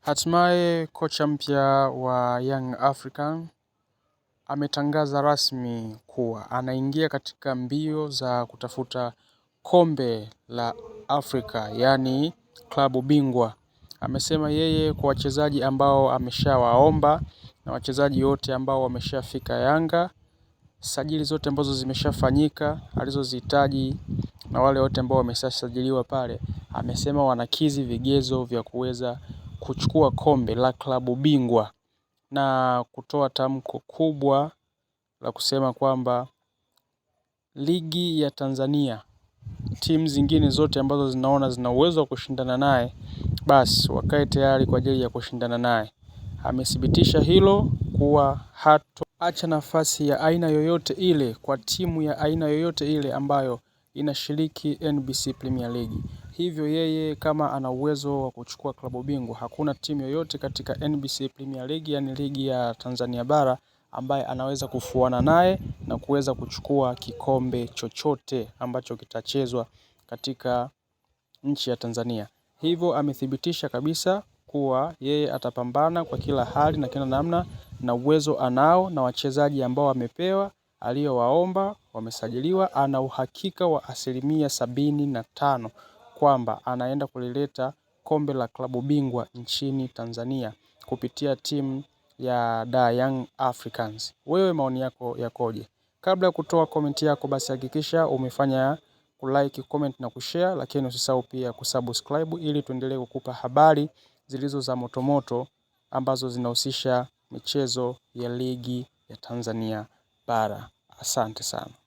Hatimaye kocha mpya wa Young African ametangaza rasmi kuwa anaingia katika mbio za kutafuta kombe la Afrika, yani klabu bingwa. Amesema yeye kwa wachezaji ambao ameshawaomba na wachezaji wote ambao wameshafika Yanga, sajili zote ambazo zimeshafanyika alizozihitaji na wale wote ambao wameshasajiliwa pale, amesema wanakidhi vigezo vya kuweza kuchukua kombe la klabu bingwa, na kutoa tamko kubwa la kusema kwamba ligi ya Tanzania, timu zingine zote ambazo zinaona zina uwezo wa kushindana naye, basi wakae tayari kwa ajili ya kushindana naye. Amethibitisha hilo kuwa hatoacha nafasi ya aina yoyote ile kwa timu ya aina yoyote ile ambayo inashiriki NBC Premier League. Hivyo yeye kama ana uwezo wa kuchukua klabu bingwa, hakuna timu yoyote katika NBC Premier League, yani ligi ya Tanzania bara, ambaye anaweza kufuana naye na kuweza kuchukua kikombe chochote ambacho kitachezwa katika nchi ya Tanzania. Hivyo amethibitisha kabisa kuwa yeye atapambana kwa kila hali na kila namna, na uwezo anao, na wachezaji ambao amepewa aliowaomba wamesajiliwa. Ana uhakika wa 75% kwamba anaenda kulileta kombe la klabu bingwa nchini Tanzania kupitia timu ya Young Africans. Wewe maoni yako yakoje? Kabla ya kutoa komenti yako, basi hakikisha umefanya kulike, comment na kushare, lakini usisahau pia kusubscribe ili tuendelee kukupa habari zilizo za motomoto ambazo zinahusisha michezo ya ligi ya Tanzania bara. Asante sana.